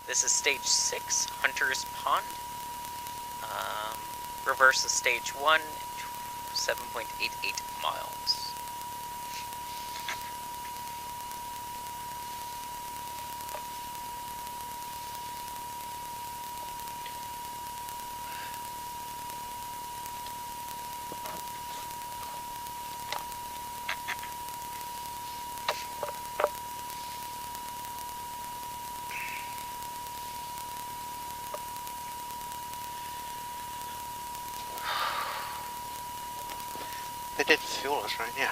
This is stage 6, Hunter's Pond. Reverse is stage 1, 7.88 miles. They did fuel us, right? Yeah.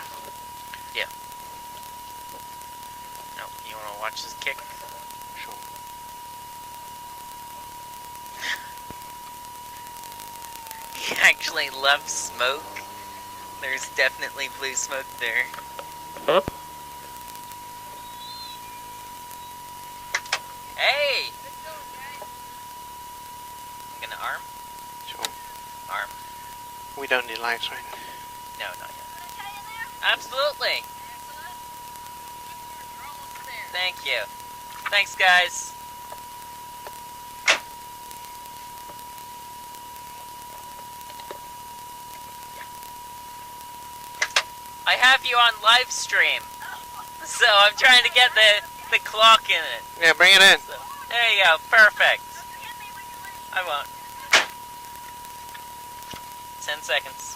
Yeah. No, you want to watch this kick? Sure. He actually left smoke. There's definitely blue smoke there. Huh? Hey! I'm gonna arm? Sure. Arm. We don't need lights, right? No, not yet. Absolutely! Thank you. Thanks, guys. I have you on live stream, so I'm trying to get the clock in it. Yeah, bring it in. So, there you go, perfect. I won't. 10 seconds.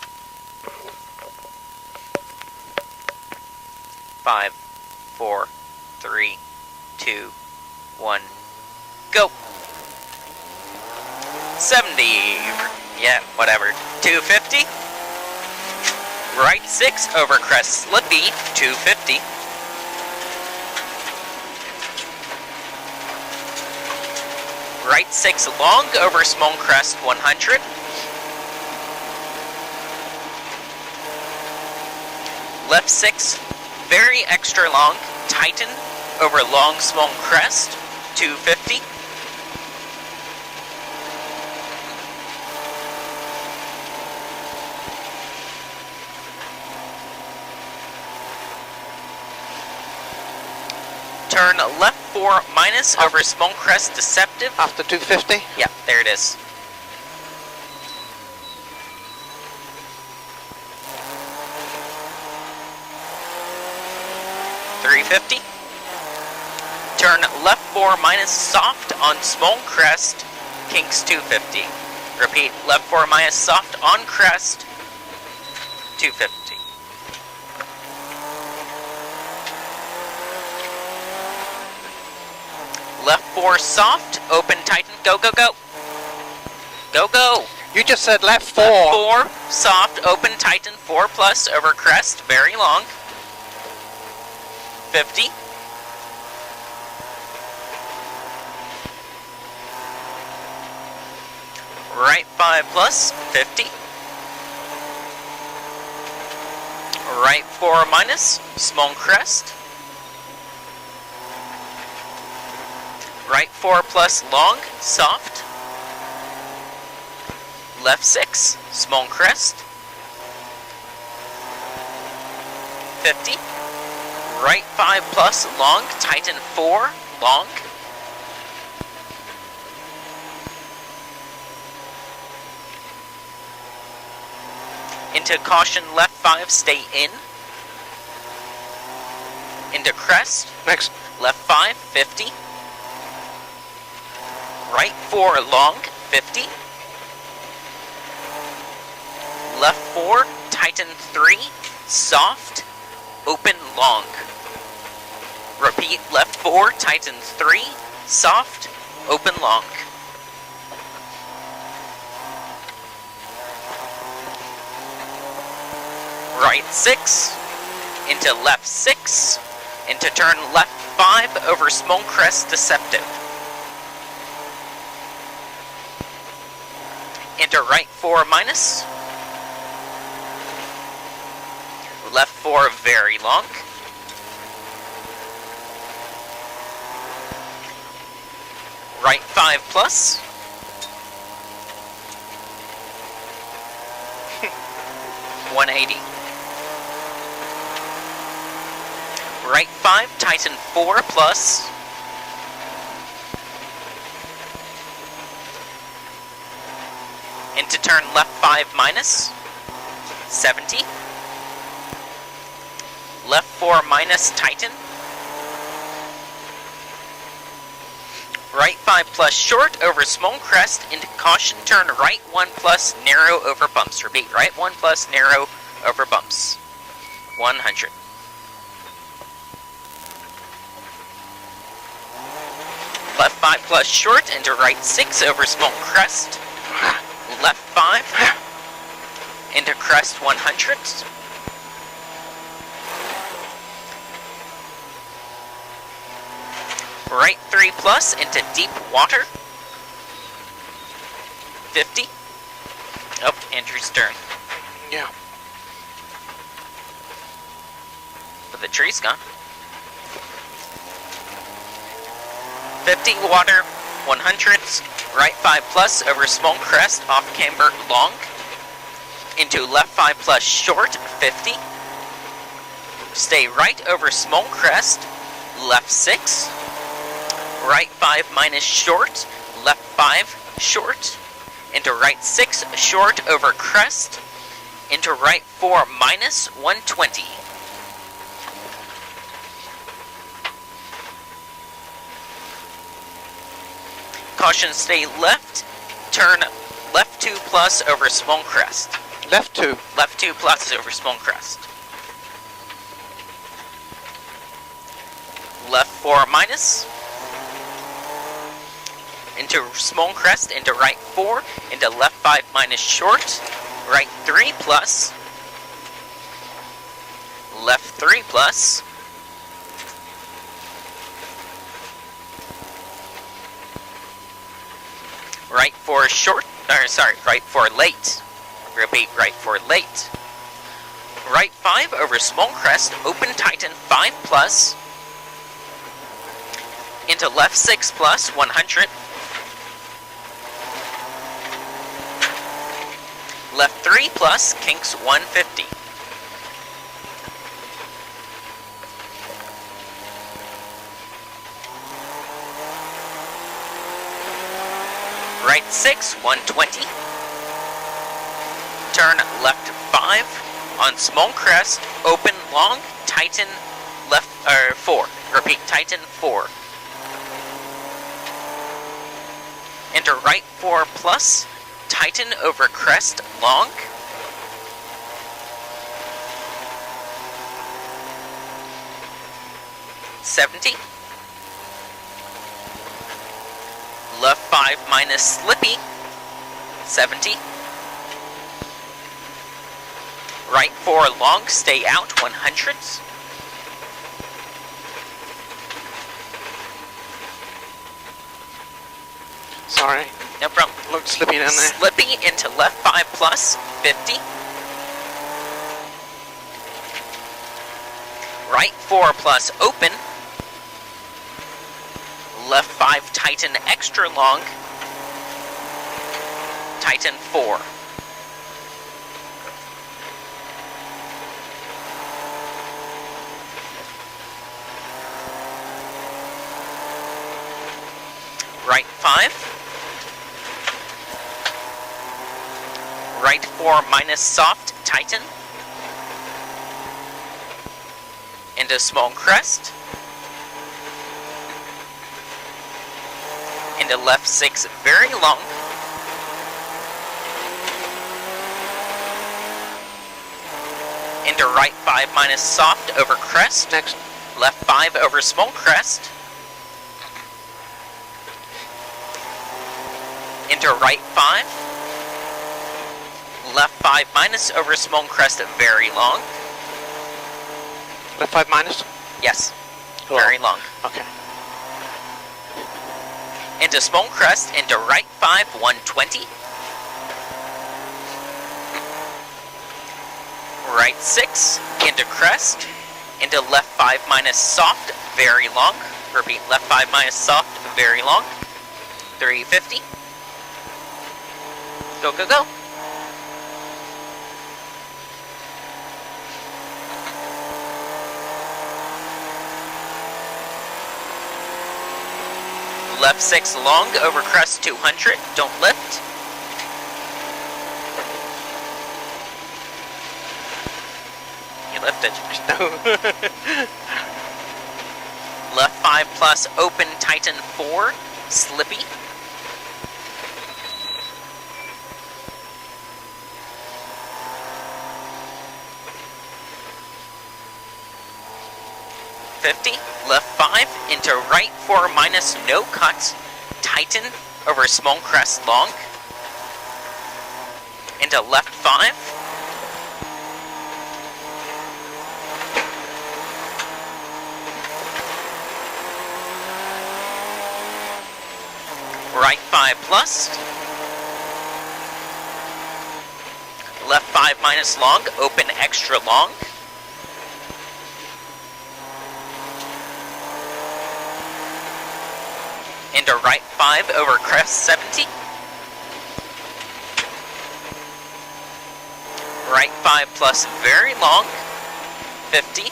5, 4, 3, 2, 1, go. 70. Yeah, whatever. 250. Right 6 over crest Slippy, 250. Right 6 long over small crest, 100. Left 6 very extra long, tighten over long small crest, 250. Turn left 4 minus over small crest deceptive. After 250? Yeah, there it is. .350. Turn left 4 minus soft on small crest, kinks 250. Repeat, left 4 minus soft on crest, 250. Left 4 soft, open tighten, go, go, go. Go, go. You just said left 4. Left 4 soft, open tighten, 4 plus over crest, very long. 50. Right 5 plus, 50. Right 4 minus, small crest. Right 4 plus long, soft. Left 6, small crest. 50. Right 5 plus long, tighten 4, long. Into caution, left 5, stay in. Into crest. Next. Left 5, 50. Right 4 long, 50. Left 4, tighten 3, soft, open long. Repeat, left 4, tighten 3, soft, open long. Right 6, into left 6, into turn left 5 over small crest deceptive. Into right 4 minus. Left 4 very long. Right 5 plus. 180. Right 5, tighten 4 plus. into turn left 5 minus, 70. Left 4 minus, tighten. Right 5 plus short over small crest into caution turn right 1 plus narrow over bumps. Repeat, right 1 plus narrow over bumps. 100. Left 5 plus short into right 6 over small crest. Left 5 into crest 100. Right 3 plus into deep water. 50. Oh, Andrew's turn. Yeah. But the tree's gone. 50 water, 100s, right 5 plus over small crest, off camber long, into left 5 plus short, 50. Stay right over small crest, left 6, right 5 minus short, left 5 short, into right 6 short over crest, into right 4 minus 120. Caution, stay left, turn left 2 plus over small crest. Left 2. Left 2 plus over small crest. Left 4 minus. Into small crest, into right 4, into left 5 minus short. Right 3 plus. Left 3 plus. Right 4 short, right 4 late. Repeat, right 4 late. Right 5 over small crest, open tighten 5 plus. Into left 6 plus, 100. Left 3 plus, kinks 150. Right 6, 120. Turn left 5 on small crest, open long, tighten left 4. Repeat, tighten 4. Into right 4 plus, tighten over crest long. $70. Left 5 minus slippy, 70. Right 4 long, stay out, 100s. Sorry. No problem. Looked slippy down there. Slippy into left 5 plus, 50. Right 4 plus open. Left 5 tighten extra long. Tighten 4. Right 5. Right 4 minus soft, tighten. Into small crest. Into left 6, very long. Into right 5 minus soft over crest. Next. Left 5 over small crest. Into right 5. Left 5 minus over small crest, very long. Left 5 minus? Yes, Oh. very long. Okay. Into small crest, into right 5, 120. Right 6, into crest, into left 5 minus soft, very long. Repeat, left 5 minus soft, very long. 350. Go, go, go. Left 6 long over crest 200, don't lift. lifted. No. Left 5 plus, open, tighten 4, slippy. Left 5 into right 4 minus, no cut, tighten over small crest long, into left 5, right 5 plus, left 5 minus long, open extra long, into right 5 over crest 70, right 5 plus very long, 50,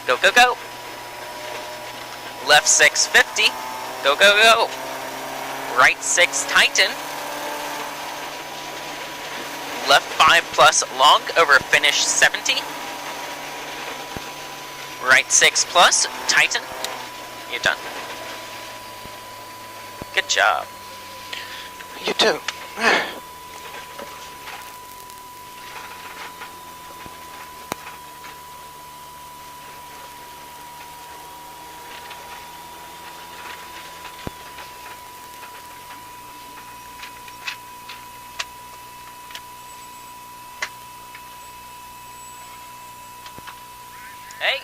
go, go, go, left 6, 50, go, go, go, right 6, tighten, left 5 plus long over finish 70, right 6 plus, tighten, you're done. Good job. You too. Hey!